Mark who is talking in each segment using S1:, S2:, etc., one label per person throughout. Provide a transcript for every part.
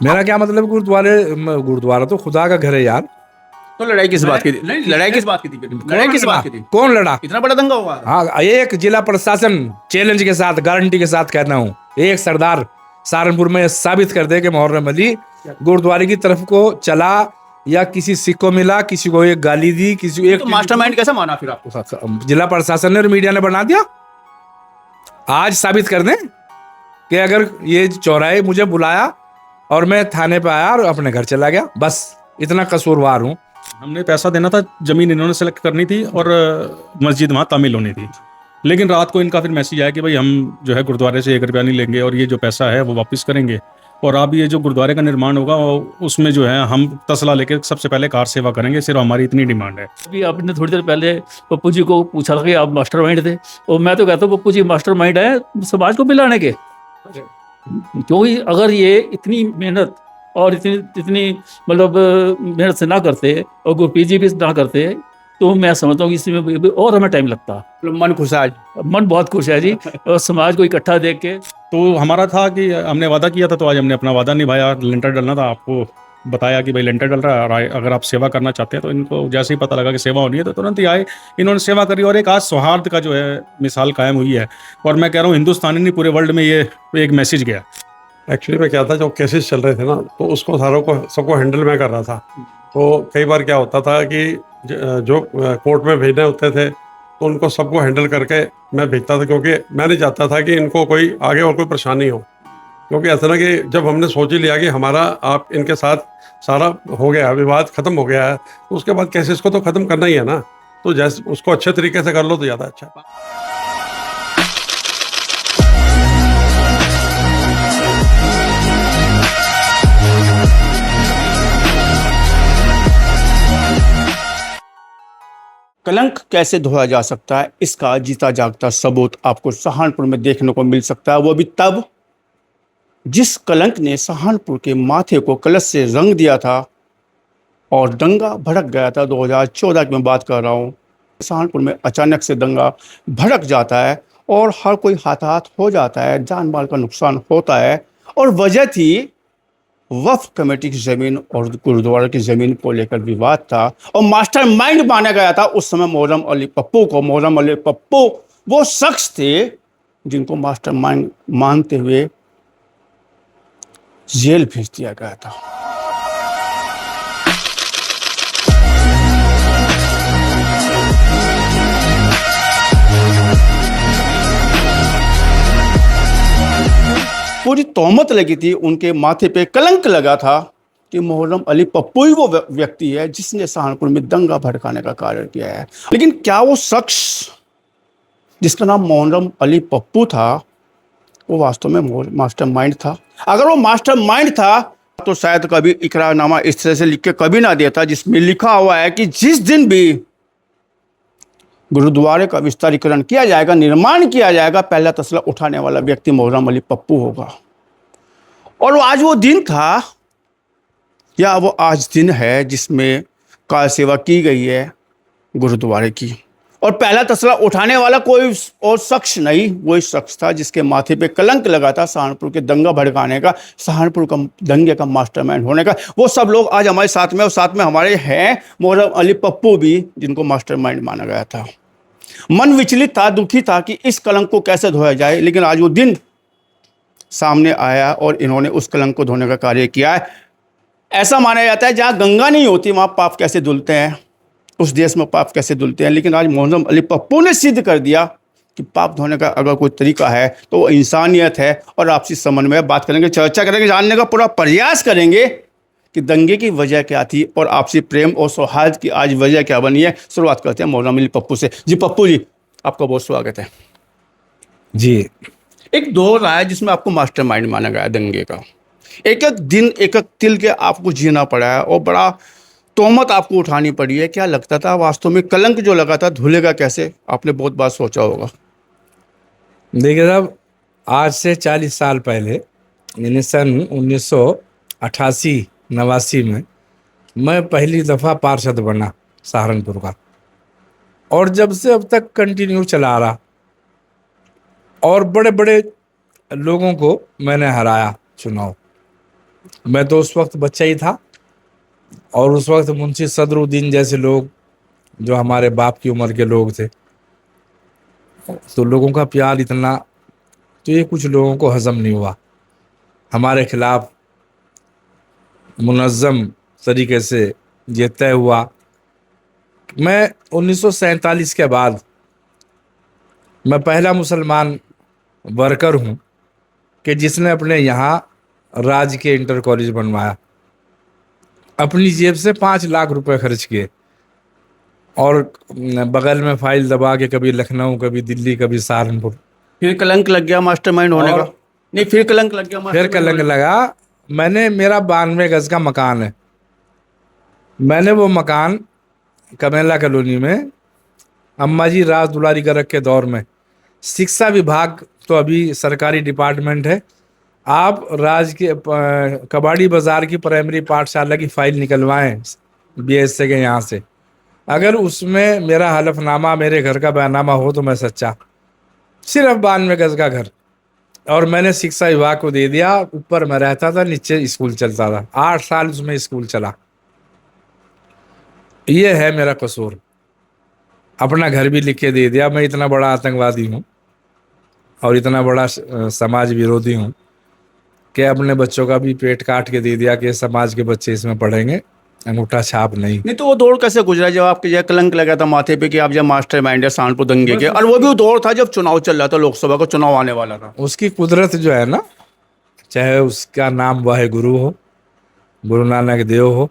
S1: मेरा क्या मतलब, गुरुद्वारा तो खुदा का घर है यार।
S2: तो लड़ाई किस बात की थी? नहीं, लड़ाई किस बात की थी? लड़ाई किस बात की थी?
S1: कौन लड़ा?
S2: इतना बड़ा दंगा हुआ?
S1: हाँ, एक जिला प्रशासन चैलेंज के साथ, गारंटी के साथ कहता हूँ, एक सरदार सहारनपुर में साबित कर दे कि मोहर्रम अली गुरुद्वारे की तरफ को चला, या किसी सिख को मिला, किसी को एक गाली दी, किसी को एक
S2: तो मास्टरमाइंड कैसे माना फिर आपको?
S1: जिला प्रशासन ने और मीडिया ने बना दिया। आज साबित कर दें कि अगर ये चौराहे मुझे बुलाया और मैं थाने पे आया और अपने घर चला गया, बस इतना कसूरवार हूँ।
S3: हमने पैसा देना था, जमीन इन्होंने सेलेक्ट करनी थी और मस्जिद वहाँ तामील होनी थी। लेकिन रात को इनका फिर मैसेज आया कि भाई हम जो है गुरुद्वारे से 1 रुपया नहीं लेंगे और ये जो पैसा है वो वापस करेंगे, और अब ये जो गुरुद्वारे का निर्माण होगा उसमें जो है हम तसला लेके सबसे पहले कार सेवा करेंगे, सिर्फ हमारी इतनी डिमांड है।
S4: अभी आपने थोड़ी देर पहले पप्पू जी को पूछा था कि आप मास्टरमाइंड थे, और मैं तो कहता हूँ पप्पू जी मास्टरमाइंड है समाज को मिलाने के। क्योंकि अगर ये इतनी मेहनत और इतनी मतलब मेहनत से ना करते और गुरप्रीत भी ना करते, तो मैं समझता हूँ कि इसमें और हमें टाइम लगता।
S2: मन खुश है आज?
S4: मन बहुत खुश है जी, और समाज को इकट्ठा देख के।
S3: तो हमारा था कि हमने वादा किया था, तो आज हमने अपना वादा निभाया। लेंटर डलना था, आपको बताया कि भाई लेंटर डल रहा है, और अगर आप सेवा करना चाहते हैं तो इनको जैसे ही पता लगा कि सेवा होनी है तो तुरंत ही आए, इन्होंने सेवा करी, और एक आज सौहार्द का जो है मिसाल कायम हुई है। और मैं कह रहा हूँ हिंदुस्तानी नहीं, पूरे वर्ल्ड में ये एक मैसेज गया।
S5: एक्चुअली में क्या था, जो केसेस चल रहे थे ना, तो उसको सबको हैंडल मैं कर रहा था। तो कई बार क्या होता था कि जो कोर्ट में भेजने होते थे तो उनको सबको हैंडल करके मैं भेजता था, क्योंकि मैं नहीं चाहता था कि इनको कोई आगे और कोई परेशानी हो। क्योंकि ऐसा ना कि जब हमने सोच ही लिया कि हमारा आप इनके साथ सारा हो गया, विवाद खत्म हो गया है, तो उसके बाद केसेस को तो ख़त्म करना ही है ना। तो जैसे उसको अच्छे तरीके से कर लो तो ज़्यादा अच्छा है।
S2: कलंक कैसे धोया जा सकता है, इसका जीता जागता सबूत आपको सहारनपुर में देखने को मिल सकता है। वो भी तब जिस कलंक ने सहारनपुर के माथे को कलश से रंग दिया था और दंगा भड़क गया था। 2014 की मैं बात कर रहा हूँ। सहारनपुर में अचानक से दंगा भड़क जाता है और हर कोई हाथाहाथ हो जाता है, जान माल का नुकसान होता है, और वजह थी वक्फ कमेटी की ज़मीन और गुरुद्वारा की ज़मीन को लेकर विवाद था, और मास्टरमाइंड माना गया था उस समय मोहर्रम अली पप्पू को। मोहर्रम अली पप्पू वो शख्स थे जिनको मास्टरमाइंड मानते हुए जेल भेज दिया गया था। पूरी तोहमत लगी थी, उनके माथे पे कलंक लगा था कि मोहर्रम अली पप्पू ही वो व्यक्ति है जिसने सहारनपुर में दंगा भड़काने का कार्य किया है। लेकिन क्या वो शख्स जिसका नाम मोहर्रम अली पप्पू था वो वास्तव में मास्टरमाइंड था? अगर वो मास्टरमाइंड था तो शायद कभी इकरारनामा इस तरह से लिख के कभी ना देता, जिसमें लिखा हुआ है कि जिस दिन भी गुरुद्वारे का विस्तारीकरण किया जाएगा, निर्माण किया जाएगा, पहला तसला उठाने वाला व्यक्ति मोहर्रम अली पप्पू होगा। और वो आज वो दिन था, या वो आज दिन है जिसमें कार सेवा की गई है गुरुद्वारे की, और पहला तसला उठाने वाला कोई और शख्स नहीं, वही शख्स था जिसके माथे पे कलंक लगा था सहारनपुर के दंगा भड़काने का, सहारनपुर का दंगे का मास्टरमाइंड होने का। वो सब लोग आज हमारे साथ में, और साथ में हमारे हैं मोहर्रम अली पप्पू भी, जिनको मास्टरमाइंड माना गया था। मन विचलित था, दुखी था कि इस कलंक को कैसे धोया जाए, लेकिन आज वो दिन सामने आया और इन्होंने उस कलंक को धोने का कार्य किया है। ऐसा माना जाता है जहाँ गंगा नहीं होती वहाँ पाप कैसे धुलते हैं, उस देश में पाप कैसे धुलते हैं। लेकिन आज मोहर्रम अली पप्पू ने सिद्ध कर दिया कि पाप धोने का अगर कोई तरीका है तो वो इंसानियत है। और आपसी समन्वय बात करेंगे, चर्चा करेंगे, जानने का पूरा प्रयास करेंगे कि दंगे की वजह क्या थी और आपसी प्रेम और सौहार्द की आज वजह क्या बनी है। शुरुआत करते हैं मोहर्रम अली पप्पू से। जी पप्पू जी, आपका बहुत स्वागत है
S1: जी।
S2: एक दौर आया जिसमें आपको मास्टरमाइंड माना गया दंगे का। एक एक दिन एक एक तिल के आपको जीना पड़ा है और बड़ा तोहमत आपको उठानी पड़ी है। क्या लगता था वास्तव में कलंक जो लगा था धुलेगा कैसे? आपने बहुत बार सोचा होगा।
S1: देखिए साहब, आज से 40 साल पहले यानी सन 1988-89 में मैं पहली दफ़ा पार्षद बना सहारनपुर का, और जब से अब तक कंटिन्यू चला रहा, और बड़े बड़े लोगों को मैंने हराया चुनाव। मैं तो उस वक्त बच्चा ही था, और उस वक्त मुंशी सदरुद्दीन जैसे लोग, जो हमारे बाप की उम्र के लोग थे, तो लोगों का प्यार इतना, तो ये कुछ लोगों को हजम नहीं हुआ। हमारे खिलाफ मुनज़्ज़म तरीके से ये तय हुआ। मैं 1947 के बाद मैं पहला मुसलमान वर्कर हूँ कि जिसने अपने यहाँ राज्य के इंटर कॉलेज बनवाया, अपनी जेब से 5 लाख रुपए खर्च किए, और बगल में फाइल दबा के कभी लखनऊ, कभी दिल्ली, कभी सहारनपुर।
S2: फिर कलंक लग गया मास्टरमाइंड होने का? नहीं, फिर कलंक लग गया
S1: फिर
S2: मास्टरमाइंड
S1: कलंक
S2: होने का?
S1: लगा। मेरा 92 गज का मकान है। मैंने वो मकान कमेला कॉलोनी में अम्मा जी राज दुलारी गर्ग के दौर में, शिक्षा विभाग तो अभी सरकारी डिपार्टमेंट है, आप राज्य के कबाड़ी बाजार की प्राइमरी पाठशाला की फाइल निकलवाएं बीएसए के यहाँ से, अगर उसमें मेरा हलफनामा, मेरे घर का बयानामा हो तो मैं सच्चा। सिर्फ 92 गज का घर, और मैंने शिक्षा विभाग को दे दिया। ऊपर मैं रहता था, नीचे स्कूल चलता था, 8 साल उसमें स्कूल चला। ये है मेरा कसूर। अपना घर भी लिख के दे दिया। मैं इतना बड़ा आतंकवादी हूँ और इतना बड़ा समाज विरोधी हूँ कि अपने बच्चों का भी पेट काट के दे दिया कि समाज के बच्चे इसमें पढ़ेंगे, अंगूठा छाप नहीं।
S2: नहीं, तो वो दौर कैसे गुजरा जब आपके जो कलंक लगा था माथे पे कि आप जब मास्टरमाइंड है सहारनपुर दंगे के, और वो भी वो दौर था जब चुनाव चल रहा था, लोकसभा का चुनाव आने वाला था?
S1: उसकी कुदरत जो है ना, चाहे उसका नाम वाहे गुरु हो, गुरु नानक देव हो,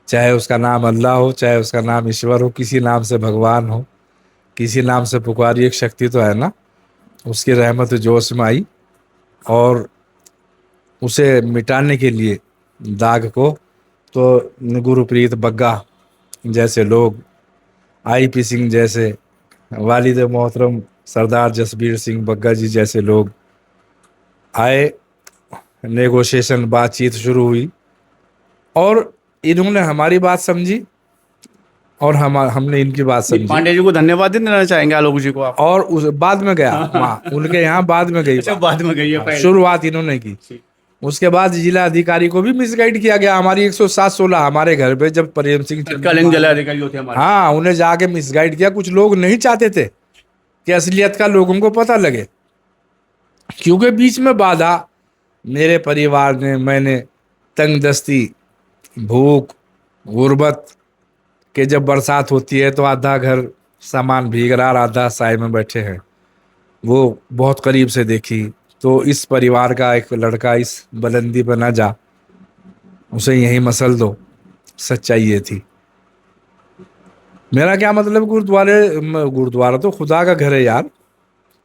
S1: चाहे उसका नाम अल्लाह हो, चाहे उसका नाम ईश्वर हो, किसी नाम से भगवान हो, किसी नाम से पुकारी एक शक्ति तो है ना, उसकी रहमत जोश में आई और उसे मिटाने के लिए दाग को, तो गुरप्रीत बग्गा जैसे लोग, आईपी सिंह जैसे, वालिद मोहतरम सरदार जसबीर सिंह बग्गा जी जैसे लोग आए, नेगोशिएशन, बातचीत शुरू हुई, और इन्होंने हमारी बात समझी और हमने इनकी बात समझी।
S2: पांडे जी को धन्यवाद नहीं देना चाहेंगे आलोक जी को आप?
S1: और उस बाद में गया वहाँ, उनके यहाँ बाद में गई
S2: अच्छा,
S1: बात।
S2: बाद में गई है पहले।
S1: शुरुआत इन्होंने की। उसके बाद जिला अधिकारी को भी मिसगाइड किया गया। हमारी 107-16 हमारे घर पे जब प्रेम सिंह
S2: तत्कालीन जिलाधिकारी होते हमारे।
S1: हाँ, उन्हें जाके मिसगाइड किया। कुछ लोग नहीं चाहते थे कि असलियत का लोगों को पता लगे, क्योंकि बीच में बाधा मेरे परिवार ने, मैंने तंगदस्ती, भूख, गुर्बत के, जब बरसात होती है तो आधा घर सामान भीग रहा और आधा साए में बैठे हैं, वो बहुत करीब से देखी। तो इस परिवार का एक लड़का इस बुलंदी पर ना जा, उसे यहीं मसल दो, सच्चाई ये थी। मेरा क्या मतलब, गुरुद्वारा तो खुदा का घर है यार।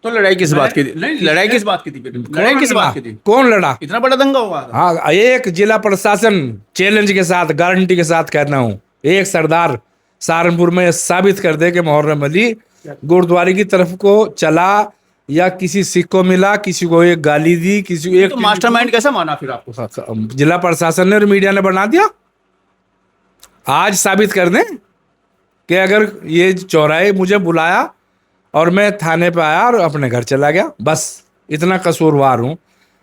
S2: तो लड़ाई किस बात की थी? नहीं, लड़ाई किस बात की थी? लड़ाई किस बात की थी?
S1: कौन लड़ा?
S2: इतना बड़ा दंगा हुआ था?
S1: हाँ, एक जिला प्रशासन चैलेंज के साथ, गारंटी के साथ कहता हूँ, एक सरदार सहारनपुर में साबित कर दे कि मुहर्रम अली गुरुद्वारे की तरफ को चला, या किसी सिख को मिला, किसी को एक गाली दी, किसी को एक,
S2: तो मास्टरमाइंड कैसे माना फिर आपको?
S1: जिला प्रशासन ने और मीडिया ने बना दिया। आज साबित कर दें कि अगर ये चौराहे मुझे बुलाया और मैं थाने पे आया और अपने घर चला गया, बस इतना कसूरवार हूँ।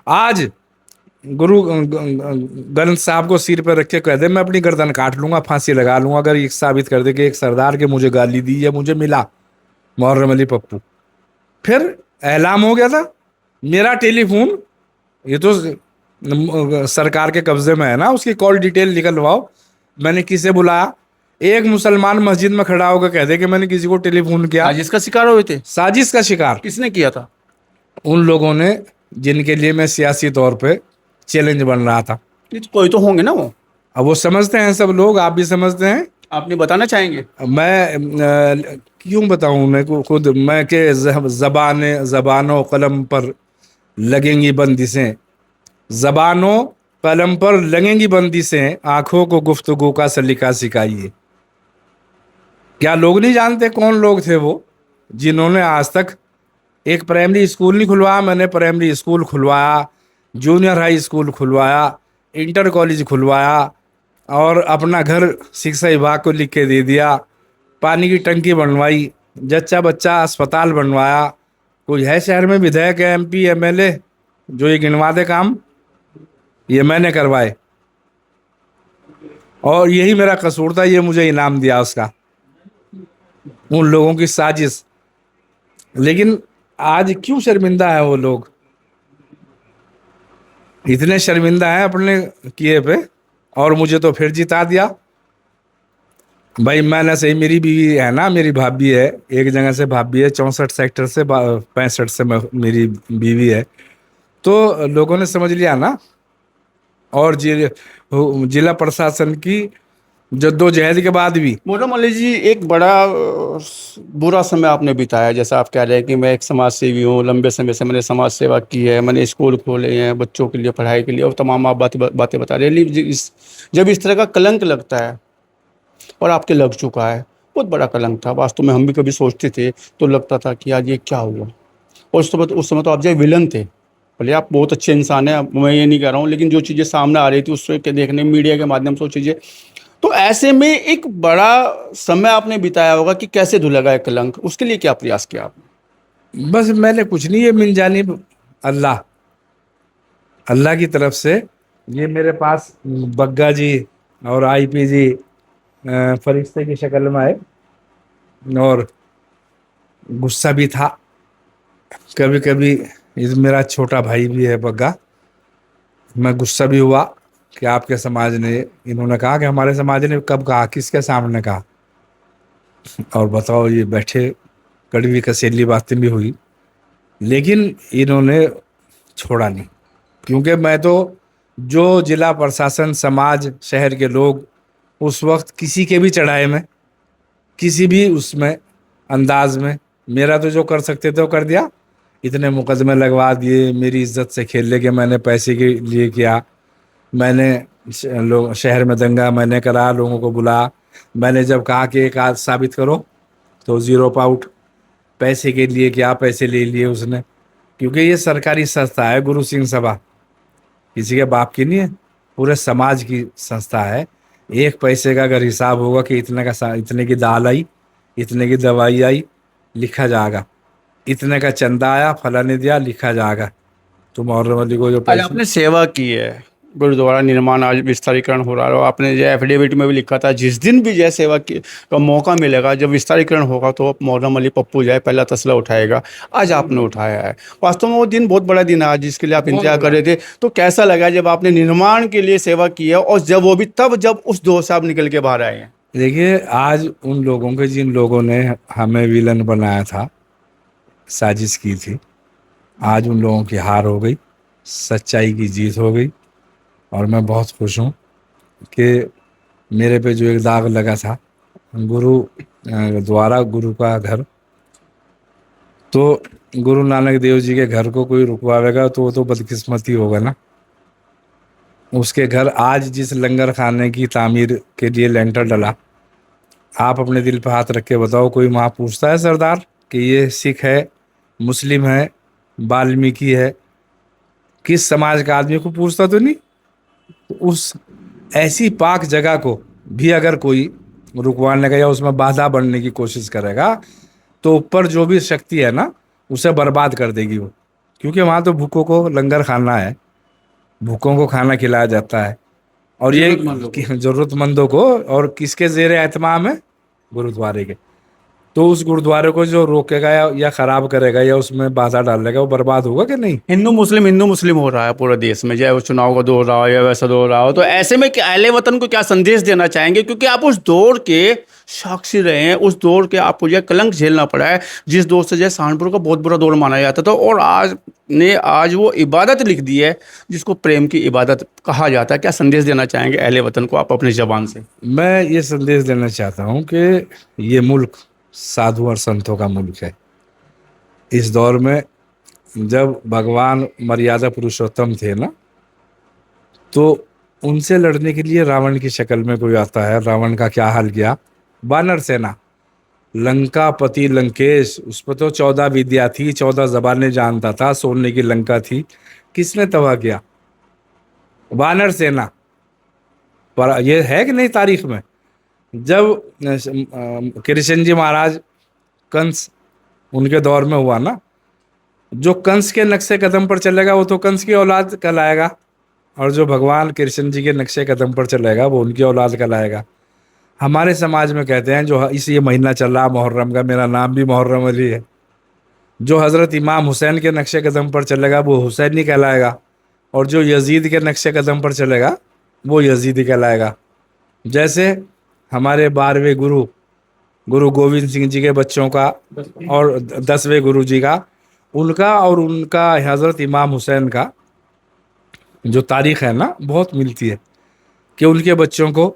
S1: आज गुरु ग्रंथ साहब को सिर पर रख के कह दे मैं अपनी गर्दन काट लूंगा, फांसी लगा लूंगा, अगर ये साबित कर दे कि एक सरदार के मुझे गाली दी या मुझे मिला मुहर्रम अली पप्पू, फिर ऐलान हो गया था। मेरा टेलीफोन, ये तो सरकार के कब्जे में है ना, उसकी कॉल डिटेल निकलवाओ, मैंने किसे बुलाया। एक मुसलमान मस्जिद में खड़ा होकर कह दे कि मैंने किसी को टेलीफोन किया।
S2: साजिश का शिकार हुए थे?
S1: साजिश का शिकार
S2: किसने किया था?
S1: उन लोगों ने जिनके लिए मैं सियासी तौर पे चैलेंज बन रहा था।
S2: कोई तो होंगे ना वो।
S1: अब वो समझते हैं सब लोग, आप भी समझते हैं।
S2: आप नहीं बताना चाहेंगे?
S1: मैं क्यों बताऊं, मैं को खुद, मैं के ज़बानों कलम पर लगेंगी बंदिशें, ज़बानों कलम पर लगेंगी बंदिशें, आंखों को गुफ्तगू का सलीका सिखाइए। क्या लोग नहीं जानते कौन लोग थे वो, जिन्होंने आज तक एक प्राइमरी स्कूल नहीं खुलवाया? मैंने प्राइमरी स्कूल खुलवाया, जूनियर हाई स्कूल खुलवाया, इंटर कॉलेज खुलवाया, और अपना घर शिक्षा विभाग को लिख के दे दिया, पानी की टंकी बनवाई, जच्चा बच्चा अस्पताल बनवाया। कोई है शहर में विधायक, एमपी, एमएलए जो ये गिनवा दे काम? ये मैंने करवाए और यही मेरा कसूर था, ये मुझे इनाम दिया उसका, उन लोगों की साजिश। लेकिन आज क्यों शर्मिंदा है वो लोग, इतने शर्मिंदा हैं अपने किए पे, और मुझे तो फिर जिता दिया। भाई मैंने सही, मेरी बीवी है ना, मेरी भाभी है, एक जगह से भाभी है, 64 सेक्टर से 65 से मेरी बीवी है, तो लोगों ने समझ लिया ना। और जिला प्रशासन की जद्दोजहद के बाद भी
S2: मोहर्रम अली जी, एक बड़ा बुरा समय आपने बिताया, जैसा आप कह रहे हैं कि मैं एक समाज सेवी हूँ, लंबे समय से मैंने समाज सेवा की है, मैंने स्कूल खोले हैं बच्चों के लिए, पढ़ाई के लिए, और तमाम आप बातें बता रहे हैं। जब इस तरह का कलंक लगता है, और आपके लग चुका है, बहुत बड़ा कलंक था वास्तव में। हम भी कभी सोचते थे तो लगता था कि आज ये क्या हुआ। और उस समय तो आप जो विलन थे, भले आप बहुत अच्छे इंसान हैं, मैं ये नहीं कह रहा हूँ, लेकिन जो चीज़ें सामने आ रही थी उससे के देखने, मीडिया के माध्यम से वो चीज़ें, तो ऐसे में एक बड़ा समय आपने बिताया होगा कि कैसे धुलेगा एक कलंक, उसके लिए क्या प्रयास किया आपने?
S1: बस मैंने कुछ नहीं, ये मिल जानी अल्लाह, अल्लाह की तरफ से। ये मेरे पास बग्गा जी और आईपी जी फरिश्ते की शक्ल में आए, और गुस्सा भी था कभी कभी। इस मेरा छोटा भाई भी है बग्गा, मैं गुस्सा भी हुआ कि आपके समाज ने, इन्होंने कहा कि हमारे समाज ने, कब कहा, किसके सामने कहा, और बताओ, ये बैठे, कड़वी कसेली बातें भी हुई, लेकिन इन्होंने छोड़ा नहीं। क्योंकि मैं तो, जो जिला प्रशासन, समाज, शहर के लोग उस वक्त किसी के भी चढ़ाए में, किसी भी उसमें अंदाज में, मेरा तो जो कर सकते थे वो कर दिया। इतने मुकदमे लगवा दिए, मेरी इज्जत से खेल ले के मैंने पैसे के लिए किया, मैंने लोग शहर में दंगा मैंने करा, लोगों को बुला, मैंने जब कहा कि एक आध साबित करो तो जीरो आउट, पैसे के लिए क्या, पैसे ले लिए उसने। क्योंकि ये सरकारी संस्था है, गुरु सिंह सभा किसी के बाप की नहीं है, पूरे समाज की संस्था है। एक पैसे का अगर हिसाब होगा कि इतने की दाल आई, इतने की दवाई आई, लिखा जाएगा, इतने का चंदा आया, फला ने दिया, लिखा जाएगा। तो मुहर्रम अली को जो
S2: आज
S1: पैसे,
S2: आपने सेवा की है, गुरुद्वारा निर्माण आज विस्तारीकरण हो रहा है, और आपने जो एफिडेविट में भी लिखा था, जिस दिन भी जय सेवा की का मौका मिलेगा, जब विस्तारीकरण होगा तो मोहर्रम अली पप्पू जाए पहला तसला उठाएगा। आज आपने उठाया है, वास्तव में वो दिन बहुत बड़ा दिन है आज, जिसके लिए आप इंतजार कर रहे थे। तो कैसा लगा जब आपने निर्माण के लिए सेवा की है, और जब वो भी तब जब उस दौर से आप निकल के बाहर आए हैं?
S1: देखिए, आज उन लोगों के, जिन लोगों ने हमें विलन बनाया था, साजिश की थी, आज उन लोगों की हार हो गई, सच्चाई की जीत हो गई। और मैं बहुत खुश हूँ कि मेरे पे जो एक दाग लगा था, गुरु द्वारा, गुरु का घर, तो गुरु नानक देव जी के घर को कोई रुकवाएगा तो वो तो बदकिस्मती होगा ना। उसके घर आज जिस लंगर खाने की तामीर के लिए लेंटर डला, आप अपने दिल पर हाथ रख के बताओ, कोई वहाँ पूछता है सरदार कि ये सिख है, मुस्लिम है, वाल्मीकि है, किस समाज का आदमी को पूछता तो नहीं। तो उस ऐसी पाक जगह को भी अगर कोई रुकवाने का या उसमें बाधा बनने की कोशिश करेगा, तो ऊपर जो भी शक्ति है ना, उसे बर्बाद कर देगी वो। क्योंकि वहाँ तो भूखों को लंगर खाना है, भूखों को खाना खिलाया जाता है, और ये जरूरतमंदों को, और किसके जेर एहतमाम है, गुरुद्वारे के। तो उस गुरुद्वारे को जो रोकेगा या खराब करेगा या उसमें बाधा डालेगा, वो बर्बाद होगा कि नहीं।
S2: हिंदू मुस्लिम हो रहा है पूरे देश में, चाहे वो चुनाव का दौर रहा हो या वैसा दौर रहा हो। तो ऐसे में अहले वतन को क्या संदेश देना चाहेंगे, क्योंकि आप उस दौर के साक्षी रहे हैं, उस दौर के आपको यह कलंक झेलना पड़ा है, जिस दौर से जय सहारनपुर का बहुत बुरा दौर माना जाता था, और आज वो इबादत लिख दी है जिसको प्रेम की इबादत कहा जाता है। क्या संदेश देना चाहेंगे अहले वतन को आप अपनी जबान से?
S1: मैं ये संदेश देना चाहता हूँ कि ये मुल्क साधु और संतों का मुल्क है। इस दौर में जब भगवान मर्यादा पुरुषोत्तम थे ना, तो उनसे लड़ने के लिए रावण की शक्ल में कोई आता है। रावण का क्या हाल किया, वानर सेना, लंकापति लंकेश, उस पर तो 14 विद्या थी, 14 जबानें जानता था, सोने की लंका थी, किसने तबाह किया, वानर सेना। पर ये है कि नहीं तारीख में, जब कृष्ण जी महाराज, कंस, उनके दौर में हुआ ना, जो कंस के नक्शे कदम पर चलेगा वो तो कंस की औलाद कहलाएगा। और जो भगवान कृष्ण जी के नक्शे कदम पर चलेगा वो उनकी औलाद कहलाएगा। हमारे समाज में कहते हैं जो इस ये महीना चल रहा मुहर्रम का, मेरा नाम भी मुहर्रम अली है, जो हज़रत इमाम हुसैन के नक्शे कदम पर चलेगा वो हुसैनी कहलाएगा, और जो यजीद के नक्शे कदम पर चलेगा वो यजीदी कहलाएगा। जैसे हमारे 12वें गुरु गुरु गोविंद सिंह जी के बच्चों का और 10वें गुरु जी का, उनका और उनका हज़रत इमाम हुसैन का जो तारीख़ है ना बहुत मिलती है कि उनके बच्चों को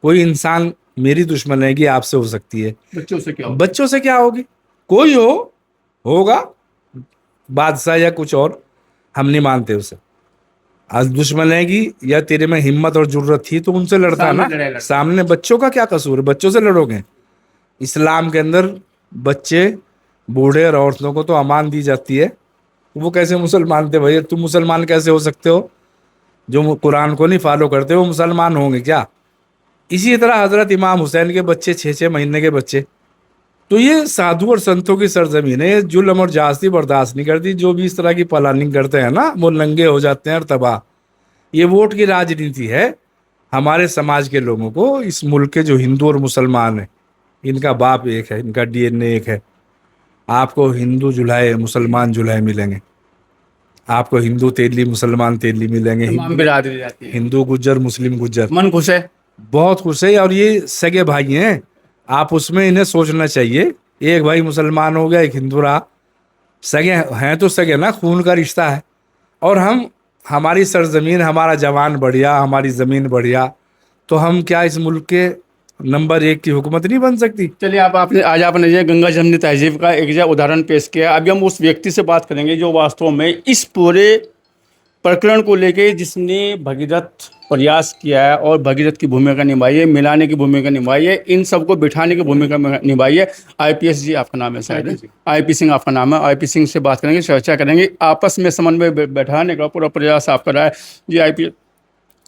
S1: कोई इंसान, मेरी दुश्मन है कि आपसे हो सकती है,
S2: बच्चों से क्या
S1: बच्चों से क्या होगी, कोई होगा बादशाह या कुछ और, हम नहीं मानते उसे। आज दुश्मन है कि या तेरे में हिम्मत और जुर्रत थी तो उनसे लड़ता ना, सामने बच्चों का क्या कसूर है, बच्चों से लड़ोगे। इस्लाम के अंदर बच्चे, बूढ़े और औरतों को तो अमान दी जाती है, वो कैसे मुसलमान थे भैया? तुम मुसलमान कैसे हो सकते हो? जो कुरान को नहीं फॉलो करते वो मुसलमान होंगे क्या? इसी तरह हज़रत इमाम हुसैन के बच्चे 6-6 महीने के बच्चे, तो ये साधु और संतों की सरजमीन है, ये जुल्म और जास्ती बर्दाश्त नहीं करती। जो भी इस तरह की प्लानिंग करते हैं ना वो नंगे हो जाते हैं और तबाह। ये वोट की राजनीति है। हमारे समाज के लोगों को, इस मुल्क के जो हिंदू और मुसलमान हैं, इनका बाप एक है, इनका DNA एक है। आपको हिंदू जुल्हाए मुसलमान जुल्हाए मिलेंगे, आपको हिंदू तेली मुसलमान तेली मिलेंगे,
S2: बिरादरी जाती है,
S1: हिंदू गुज्जर मुस्लिम गुज्जर।
S2: मन खुश है,
S1: बहुत खुश है, और ये सगे भाई हैं। आप उसमें इन्हें सोचना चाहिए, एक भाई मुसलमान हो गया एक हिंदू रहा, सगे हैं तो सगे ना, खून का रिश्ता है। और हमारी सरजमीन, हमारा जवान बढ़िया, हमारी ज़मीन बढ़िया, तो हम क्या इस मुल्क के नंबर 1 की हुकूमत नहीं बन सकती?
S2: चलिए आज आपने जो गंगा जमनी तहजीब का एक जो उदाहरण पेश किया, अभी हम उस व्यक्ति से बात करेंगे जो वास्तव में इस पूरे प्रकरण को लेके जिसने भगीरथ प्रयास किया है और भगीरथ की भूमिका निभाई है, मिलाने की भूमिका निभाई है, इन सबको बिठाने की भूमिका निभाई है। IPS जी आपका नाम है शायद, IP सिंह आपका नाम है। IP सिंह से बात करेंगे, चर्चा करेंगे, आपस में समन्वय बैठाने का पूरा प्रयास आपका रहा है जी। IP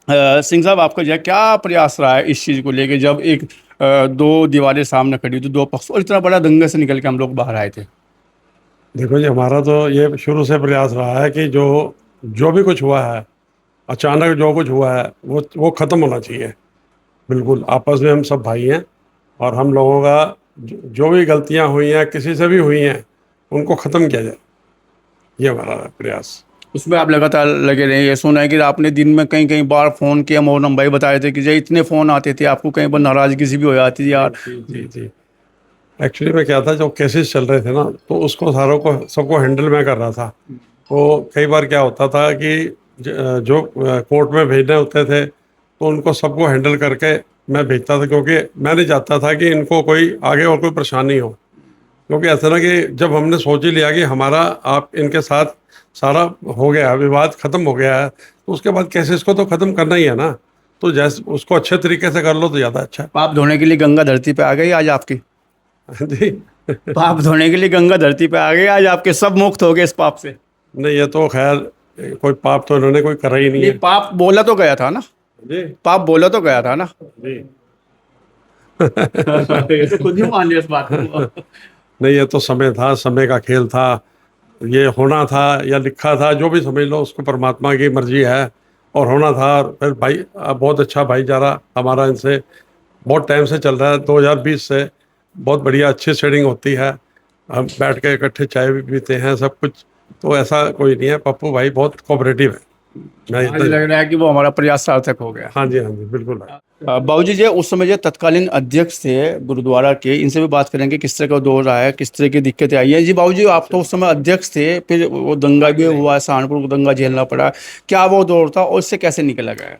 S2: सिंह साहब, आपका जो है क्या प्रयास रहा है इस चीज़ को लेके, जब एक दो दीवारें सामने खड़ी थी, दो पक्ष, और इतना बड़ा दंगे से निकल के हम लोग बाहर आए थे?
S5: देखो जी, हमारा तो ये शुरू से प्रयास रहा है कि जो भी कुछ हुआ है, अचानक जो कुछ हुआ है वो ख़त्म होना चाहिए। बिल्कुल, आपस में हम सब भाई हैं, और हम लोगों का जो भी गलतियां हुई हैं, किसी से भी हुई हैं, उनको ख़त्म किया जाए, ये हमारा प्रयास।
S2: उसमें आप लगातार लगे रहे। ये सुना है कि आपने दिन में कई बार फ़ोन किया, मोहनम भाई बता रहे थे कि जो इतने फ़ोन आते थे आपको, कई बार नाराज़गी सी भी हो जाती थी यार।
S5: जी। एक्चुअली में क्या था, जो केसेस चल रहे थे ना, तो उसको सबको हैंडल मैं कर रहा था। तो कई बार क्या होता था कि जो कोर्ट में भेजने होते थे तो उनको सबको हैंडल करके मैं भेजता था, क्योंकि मैं नहीं चाहता था कि इनको कोई आगे और कोई परेशानी हो। क्योंकि ऐसा ना कि जब हमने सोच ही लिया कि हमारा आप इनके साथ सारा हो गया, विवाद ख़त्म हो गया है, तो उसके बाद केसेस को तो ख़त्म करना ही है ना। तो जैसे उसको अच्छे तरीके से कर लो तो ज़्यादा अच्छा है।
S2: पाप धोने के लिए गंगा धरती पे आ गई आज आपकी।
S5: जी
S2: पाप धोने के लिए गंगा धरती पे आ गई आज आपके, सब मुक्त हो गए इस पाप से।
S5: नहीं, ये तो खैर कोई पाप तो इन्होंने कोई करा ही नहीं
S2: ये
S5: है।
S2: पाप बोला तो गया था ना,
S5: जी
S2: पाप बोला तो गया था ना।
S5: जी
S2: ये तो खुद ही मान लिया इस बात को।
S5: नहीं, ये तो समय था, समय का खेल था, ये होना था या लिखा था, जो भी समझ लो, उसको परमात्मा की मर्जी है और होना था। और फिर भाई बहुत अच्छा भाईचारा हमारा इनसे बहुत टाइम से चल रहा है, 2020 से बहुत बढ़िया अच्छी सेटिंग होती है। हम बैठ के इकट्ठे चाय भी पीते हैं, सब कुछ, तो ऐसा कोई नहीं है। पप्पू भाई बहुत कोऑपरेटिव है। मैं
S2: आज लग रहा है कि वो हमारा प्रयास सार्थक हो गया।
S5: हाँ जी बिल्कुल।
S2: बाबूजी जी, उस समय जो तत्कालीन अध्यक्ष थे गुरुद्वारा के, इनसे भी बात करेंगे किस तरह का दौर रहा है, किस तरह की दिक्कतें आई हैं। जी बाबूजी, आप तो उस समय अध्यक्ष थे, फिर वो दंगा भी हुआ, सहारनपुर को दंगा झेलना पड़ा, क्या वो दौर था और इससे कैसे निकला गया?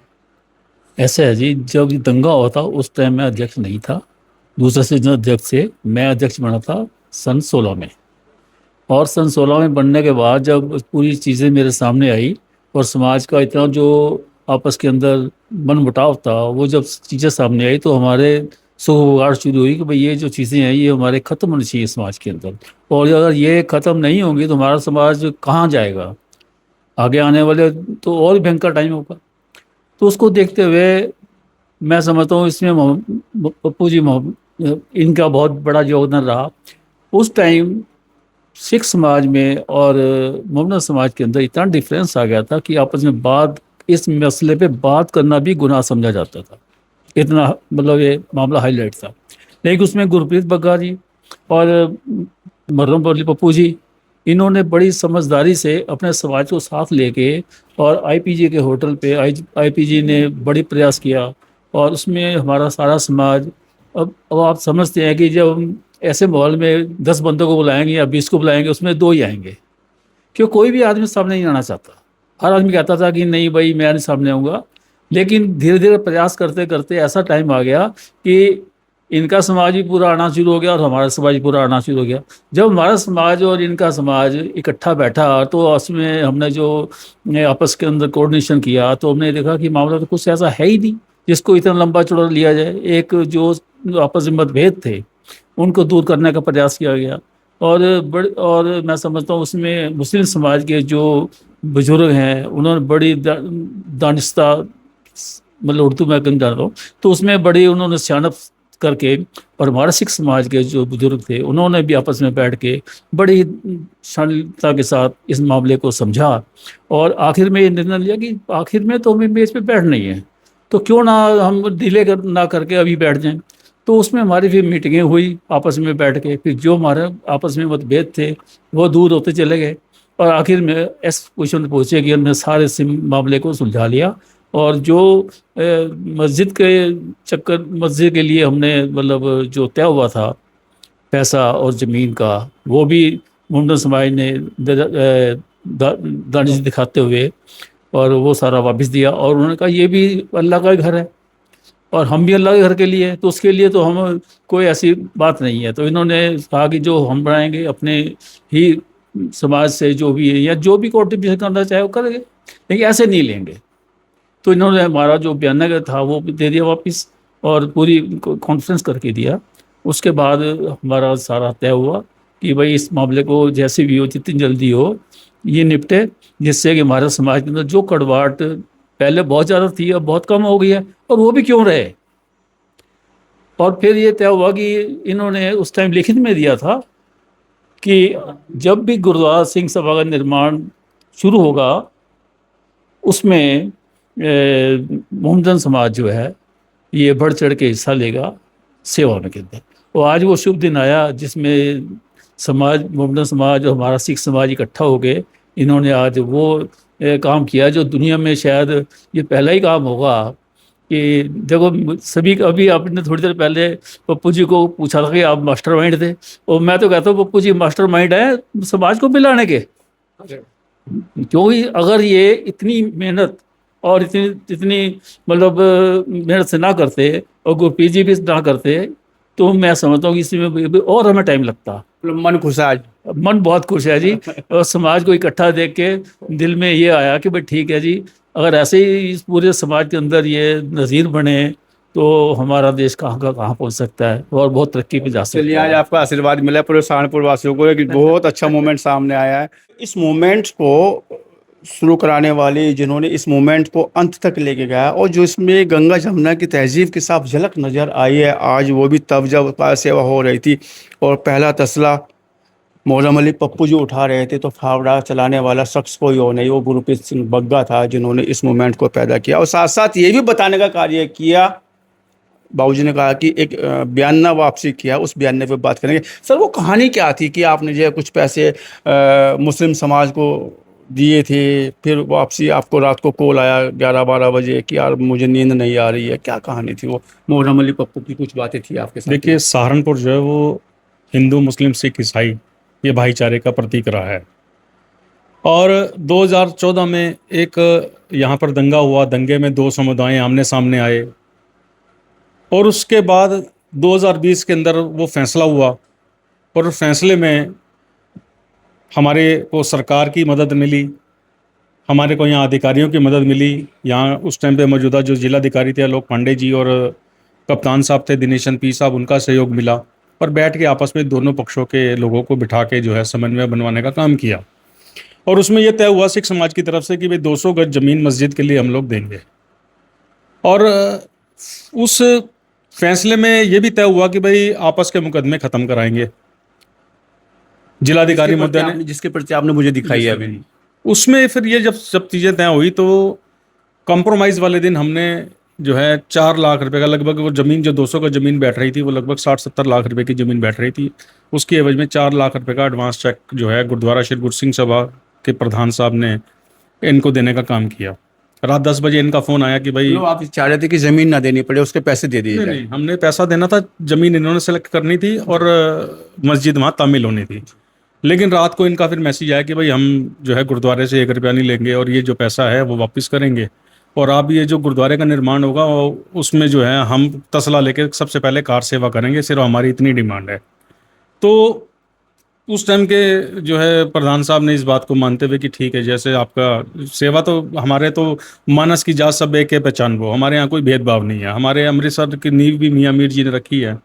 S4: ऐसा है जी, जब दंगा हुआ था उस टाइम मैं अध्यक्ष नहीं था, दूसरे से जो अध्यक्ष से मैं अध्यक्ष बना था सन 16 में। और सन 16 में बनने के बाद जब पूरी चीज़ें मेरे सामने आई और समाज का इतना जो आपस के अंदर मनमुटाव था, वो जब चीज़ें सामने आई तो हमारे सुगबुगाहट शुरू हुई कि भाई ये जो चीज़ें हैं ये हमारे ख़त्म होनी चाहिए समाज के अंदर, और अगर ये ख़त्म नहीं होंगी तो हमारा समाज कहाँ जाएगा, आगे आने वाले तो और भी भयंकर टाइम होगा। तो उसको देखते हुए मैं समझता हूँ इसमें पप्पू जी इनका बहुत बड़ा योगदान रहा। उस टाइम सिख समाज में और मोहम्मद समाज के अंदर इतना डिफरेंस आ गया था कि आपस में बात इस मसले पे बात करना भी गुनाह समझा जाता था। इतना मतलब ये मामला हाईलाइट था। लेकिन उसमें गुरप्रीत बग्गा जी और मर्रम बोली पप्पू जी, इन्होंने बड़ी समझदारी से अपने समाज को साथ लेके और आईपीजी के होटल पे आईपीजी ने बड़ी प्रयास किया, और उसमें हमारा सारा समाज, अब आप समझते हैं कि जब हम ऐसे माहौल में 10 बंदों को बुलाएंगे या 20 को बुलाएंगे, उसमें 2 ही आएंगे, क्यों कोई भी आदमी सामने नहीं आना चाहता। हर आदमी कहता था कि नहीं भाई मैं नहीं सामने आऊँगा। लेकिन धीरे धीरे प्रयास करते करते ऐसा टाइम आ गया कि इनका समाज भी पूरा आना शुरू हो गया और हमारा समाज भी पूरा आना शुरू हो गया। जब हमारा समाज और इनका समाज इकट्ठा बैठा तो उसमें हमने जो आपस के अंदर कोऑर्डिनेशन किया, तो हमने देखा कि मामला तो कुछ ऐसा है ही नहीं जिसको इतना लंबा चौड़ा लिया जाए। एक जो आपस में मतभेद थे उनको दूर करने का प्रयास किया गया, और मैं समझता हूँ उसमें मुस्लिम समाज के जो बुजुर्ग हैं उन्होंने बड़ी दानिस्ता, मतलब उर्दू में कम जान रहा हूँ, तो उसमें बड़ी उन्होंने सियानत करके, और हमारे सिख समाज के जो बुजुर्ग थे उन्होंने भी आपस में बैठ के बड़ी शालीनता के साथ इस मामले को समझा, और आखिर में ये निर्णय लिया कि आखिर में तो हमें मेज पे बैठना ही है, तो क्यों ना हम डिले ना करके अभी बैठ जाएं। तो उसमें हमारी फिर मीटिंगें हुई आपस में बैठ के, फिर जो हमारे आपस में मतभेद थे वो दूर होते चले गए, और आखिर में इस पोजीशन पर पहुँचे कि हमने सारे मामले को सुलझा लिया। और जो मस्जिद के चक्कर, मस्जिद के लिए हमने मतलब जो तय हुआ था पैसा और ज़मीन का, वो भी मुंडन समाज ने दानिश दिखाते हुए और वो सारा वापस दिया, और उन्होंने कहा ये भी अल्लाह का घर है और हम भी अल्लाह के घर के लिए हैं, तो उसके लिए तो हम कोई ऐसी बात नहीं है। तो इन्होंने कहा कि जो हम बनाएंगे अपने ही समाज से, जो भी है या जो भी कॉन्ट्रीब्यूशन करना चाहे वो करेंगे, लेकिन ऐसे नहीं लेंगे। तो इन्होंने हमारा जो बयान था वो दे दिया वापस, और पूरी कॉन्फ्रेंस करके दिया। उसके बाद हमारा सारा तय हुआ कि भाई इस मामले को जैसे भी हो, जितनी जल्दी हो ये निपटे, जिससे कि हमारे समाज के अंदर जो कड़वाहट पहले बहुत ज़्यादा थी अब बहुत कम हो गई है, और वो भी क्यों रहे। और फिर ये तय हुआ कि इन्होंने उस टाइम लिखित में दिया था कि जब भी गुरुद्वारा सिंह सभा का निर्माण शुरू होगा उसमें मोहम्मदन समाज जो है ये बढ़ चढ़ के हिस्सा लेगा सेवा में के अंदर। और आज वो शुभ दिन आया जिसमें समाज, मोहम्मदन समाज और हमारा सिख समाज इकट्ठा हो गए। इन्होंने आज वो काम किया जो दुनिया में शायद ये पहला ही काम होगा कि देखो सभी, अभी आपने थोड़ी देर पहले पप्पू जी को पूछा था कि आप मास्टरमाइंड थे, और मैं तो कहता हूँ पप्पू जी मास्टरमाइंड है समाज को मिलाने के। क्योंकि अगर ये इतनी मेहनत और इतनी इतनी मतलब मेहनत से ना करते और गुरप्रीत जी भी ना करते, तो मैं समझता हूँ कि इसमें और हमें टाइम लगता।
S2: मन खुश है आज।
S4: मन बहुत खुश है जी, और समाज को इकट्ठा देख के दिल में ये आया कि भाई ठीक है जी, अगर ऐसे ही इस पूरे समाज के अंदर ये नज़ीर बने तो हमारा देश कहाँ का कहाँ पहुँच सकता है और बहुत तरक्की पे जा सकता है।
S2: चलिए आज आपका आशीर्वाद मिला पूरे सहारनपुर वासियों को कि बहुत अच्छा मूवमेंट सामने आया है। इस मूवमेंट को शुरू कराने वाले जिन्होंने इस मूवमेंट को अंत तक लेके गया और जो इसमें गंगा जमुना की तहजीब की साफ झलक नज़र आई है आज, वो भी तब जब सेवा हो रही थी और पहला तसला मोहर्रम अली पप्पू जी उठा रहे थे, तो फावड़ा चलाने वाला शख्स कोई और नहीं, वो गुरप्रीत सिंह बग्गा था जिन्होंने इस मूवमेंट को पैदा किया। और साथ साथ ये भी बताने का कार्य किया, बाबूजी ने कहा कि एक बयाना वापसी किया, उस बयाने पे बात करेंगे। सर वो कहानी क्या थी कि आपने जो है कुछ पैसे मुस्लिम समाज को दिए थे, फिर वापसी आपको रात को कॉल आया 11-12 बजे कि यार मुझे नींद नहीं आ रही है, क्या कहानी थी वो? मोहर्रम अली पप्पू की कुछ बातें थी आपके साथ?
S3: देखिए, सहारनपुर जो है वो हिंदू मुस्लिम सिख ईसाई ये भाईचारे का प्रतीक रहा है, और 2014 में एक यहाँ पर दंगा हुआ, दंगे में 2 समुदाय आमने सामने आए, और उसके बाद 2020 के अंदर वो फैसला हुआ, और उस फैसले में हमारे को सरकार की मदद मिली, हमारे को यहाँ अधिकारियों की मदद मिली। यहाँ उस टाइम पे मौजूदा जो जिलाधिकारी थे आलोक पांडे जी और कप्तान साहब थे दिनेशन पी साहब, उनका सहयोग मिला, और बैठ के आपस में दोनों पक्षों के लोगों को बिठा के जो है समन्वय बनवाने का काम किया। और उसमें यह तय हुआ सिख समाज की तरफ से कि भाई 200 गज जमीन मस्जिद के लिए हम लोग देंगे, और उस फैसले में यह भी तय हुआ कि भाई आपस के मुकदमे ख़त्म कराएंगे। जिलाधिकारी मुद्दे ने,
S2: जिसके प्रति आपने मुझे दिखाई है अभी,
S3: उसमें फिर ये जब चीज़ें तय हुई तो कॉम्प्रोमाइज़ वाले दिन हमने जो है 4 लाख रुपए का लगभग, वो ज़मीन जो 200 का ज़मीन बैठ रही थी वो लगभग 60-70 लाख रुपए की ज़मीन बैठ रही थी, उसकी एवज में 4 लाख रुपए का एडवांस चेक जो है गुरुद्वारा श्री गुरसिंह सभा के प्रधान साहब ने इनको देने का काम किया। रात 10 बजे इनका फ़ोन आया कि भाई
S2: मतलब आप चाह रहे थे कि ज़मीन ना देनी पड़े, उसके पैसे दे दिए
S3: नहीं
S2: जाए।
S3: नहीं, हमने पैसा देना था, ज़मीन इन्होंने सेलेक्ट करनी थी और मस्जिद वहाँ तामील होनी थी। लेकिन रात को इनका फिर मैसेज आया कि भाई हम जो है गुरुद्वारे से 1 रुपया नहीं लेंगे और ये जो पैसा है वो वापस करेंगे, और अब ये जो गुरुद्वारे का निर्माण होगा उसमें जो है हम तसला लेके सबसे पहले कार सेवा करेंगे, सिर्फ हमारी इतनी डिमांड है। तो उस टाइम के जो है प्रधान साहब ने इस बात को मानते हुए कि ठीक है, जैसे आपका सेवा, तो हमारे तो मानस की जात सब एक है पहचान वो, हमारे यहाँ कोई भेदभाव नहीं है। हमारे अमृतसर की नींव भी मियाँ मीर जी ने रखी है।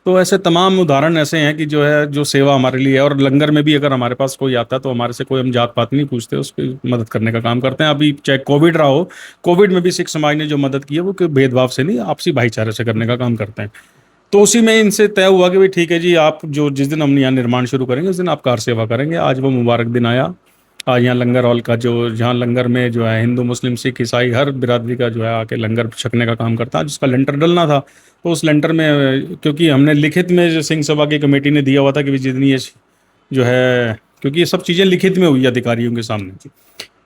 S3: तो ऐसे तमाम उदाहरण ऐसे हैं कि जो है जो सेवा हमारे लिए है, और लंगर में भी अगर हमारे पास कोई आता है तो हमारे से कोई हम जात पात नहीं पूछते, उसकी मदद करने का काम करते हैं। अभी चाहे कोविड रहा हो, कोविड में भी सिख समाज ने जो मदद की है वो कोई भेदभाव से नहीं, आपसी भाईचारे से करने का काम करते हैं। तो उसी में इनसे तय हुआ कि भाई ठीक है जी, आप जो जिस दिन हम यहाँ निर्माण शुरू करेंगे उस दिन आप कार सेवा करेंगे। आज वो मुबारक दिन आया। आज यहाँ लंगर हॉल का जो, जहाँ लंगर में जो है हिंदू मुस्लिम सिख ईसाई हर बिरादरी का जो है आके लंगर छकने का काम करता है, जिसका लेंटर डलना था। तो उस लेंटर में क्योंकि हमने लिखित में जो सिंह सभा की कमेटी ने दिया हुआ था कि जितनी ये जो है, क्योंकि ये सब चीज़ें लिखित में हुई अधिकारियों के सामने,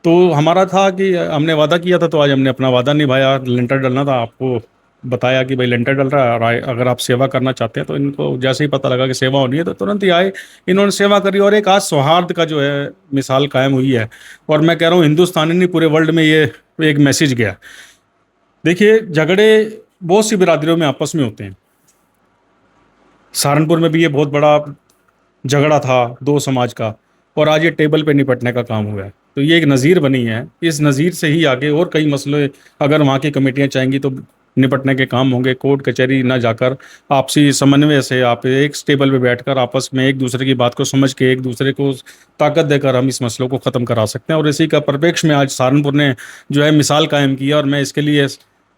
S3: तो हमारा था कि हमने वादा किया था, तो आज हमने अपना वादा निभाया। लेंटर डलना था, आपको बताया कि भाई लेंटर डल रहा है और अगर आप सेवा करना चाहते हैं तो इनको जैसे ही पता लगा कि सेवा होनी है तो तुरंत ही आए, इन्होंने सेवा करी। और एक आज सौहार्द का जो है मिसाल कायम हुई है। और मैं कह रहा हूँ हिंदुस्तानी नहीं, पूरे वर्ल्ड में ये एक मैसेज गया। देखिए, झगड़े बहुत सी बिरादरियों में आपस में होते हैं। सहारनपुर में भी ये बहुत बड़ा झगड़ा था 2 समाज का, और आज ये टेबल पे निपटने का काम हुआ है। तो ये एक नज़ीर बनी है। इस नज़ीर से ही आगे और कई मसले अगर वहाँ की कमेटियाँ चाहेंगी तो निपटने के काम होंगे। कोर्ट कचहरी ना जाकर आपसी समन्वय से आप एक टेबल पे बैठकर आपस में एक दूसरे की बात को समझ के एक दूसरे को ताकत देकर हम इस मसलों को ख़त्म करा सकते हैं। और इसी का परिप्रेक्ष्य में आज सहारनपुर ने जो है मिसाल कायम की है। और मैं इसके लिए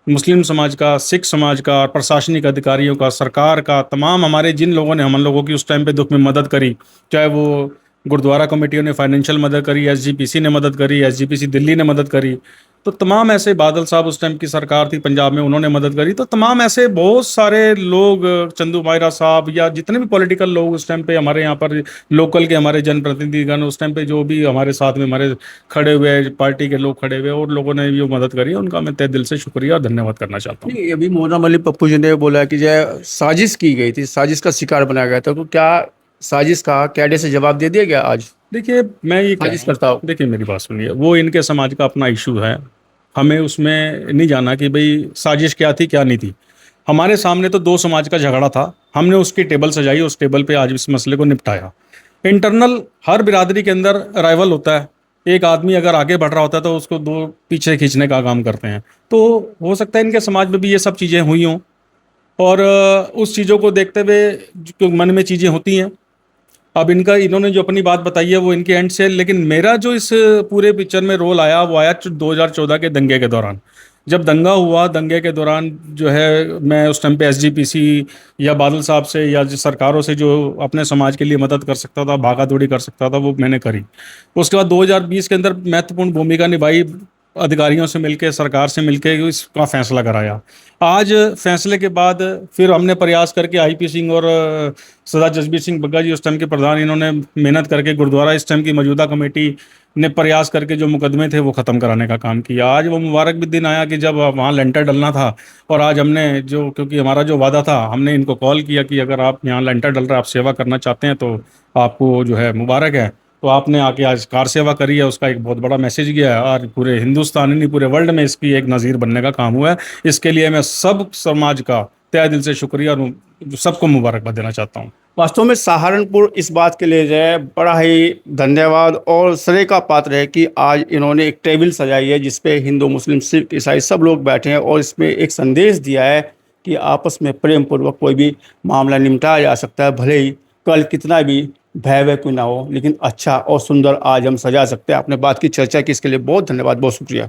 S3: मुस्लिम समाज का, सिख समाज का, प्रशासनिक अधिकारियों का, सरकार का, तमाम हमारे जिन लोगों ने हम लोगों की उस टाइम पे दुख में मदद करी, चाहे वो गुरुद्वारा कमेटियों ने फाइनेंशियल मदद करी, एसजीपीसी ने मदद करी, एसजीपीसी दिल्ली ने मदद करी, तो तमाम ऐसे, बादल साहब उस टाइम की सरकार थी पंजाब में, उन्होंने मदद करी। तो तमाम ऐसे बहुत सारे लोग, चंदू मायरा साहब या जितने भी पॉलिटिकल लोग उस टाइम पे हमारे यहाँ पर लोकल के हमारे जनप्रतिनिधिगण उस टाइम पे जो भी हमारे साथ में हमारे खड़े हुए, पार्टी के लोग खड़े हुए और लोगों ने जो मदद करी, उनका मैं तहे दिल से शुक्रिया और धन्यवाद करना चाहता हूँ।
S2: नहीं, अभी मोहर्रम अली पप्पू जी ने बोला कि जो साजिश की गई थी, साजिश का शिकार बनाया गया था, तो क्या साजिश का कैडे से जवाब दे दिया गया आज?
S3: देखिए, मैं ये
S2: साजिश करता हूँ।
S3: देखिए मेरी बात सुनिए, वो इनके समाज का अपना इशू है, हमें उसमें नहीं जाना कि भाई साजिश क्या थी क्या नहीं थी। हमारे सामने तो 2 समाज का झगड़ा था, हमने उसकी टेबल सजाई, उस टेबल पे आज इस मसले को निपटाया। इंटरनल हर बिरादरी के अंदर राइवल होता है। एक आदमी अगर आगे बढ़ रहा होता है तो उसको 2 पीछे खींचने का काम करते हैं। तो हो सकता है इनके समाज में भी ये सब चीज़ें हुई हों, और उस चीज़ों को देखते हुए जो मन में चीज़ें होती हैं। अब इन्होंने जो अपनी बात बताई है वो इनके एंड से, लेकिन मेरा जो इस पूरे पिक्चर में रोल आया वो आया 2014 के दंगे के दौरान। जब दंगा हुआ, दंगे के दौरान जो है मैं उस टाइम पे एसजीपीसी या बादल साहब से या सरकारों से जो अपने समाज के लिए मदद कर सकता था, भागा दौड़ी कर सकता था, वो मैंने करी। उसके बाद 2020 के अंदर महत्वपूर्ण भूमिका निभाई, अधिकारियों से मिलकर, सरकार से मिलकर इसका फैसला कराया। आज फैसले के बाद फिर हमने प्रयास करके आईपी सिंह और सरदार जसबीर सिंह बग्गा जी उस टाइम के प्रधान, इन्होंने मेहनत करके गुरुद्वारा इस टाइम की मौजूदा कमेटी ने प्रयास करके जो मुकदमे थे वो ख़त्म कराने का काम किया। आज वो मुबारक भी दिन आया कि जब वहाँ लेंटर डलना था, और आज हमने जो, क्योंकि हमारा जो वादा था, हमने इनको कॉल किया कि अगर आप यहाँ लेंटर डल रहा है, आप सेवा करना चाहते हैं तो आपको जो है मुबारक है। तो आपने आके आज कार सेवा करी है, उसका एक बहुत बड़ा मैसेज गया है, और पूरे हिंदुस्तान नहीं पूरे वर्ल्ड में इसकी एक नज़ीर बनने का काम हुआ है। इसके लिए मैं सब समाज का तहे दिल से शुक्रिया और सबको मुबारकबाद देना चाहता हूँ।
S2: वास्तव में सहारनपुर इस बात के लिए जो है बड़ा ही धन्यवाद और श्रेय का पात्र है कि आज इन्होंने एक टेबल सजाई है जिसपे हिंदू मुस्लिम सिख ईसाई सब लोग बैठे हैं, और इसमें एक संदेश दिया है कि आपस में प्रेम पूर्वक कोई भी मामला निपटाया जा सकता है। भले ही कल कितना भी भयावह क्यों ना हो, लेकिन अच्छा और सुंदर आज हम सजा सकते हैं। आपने बात की, चर्चा की, इसके लिए बहुत धन्यवाद, बहुत शुक्रिया।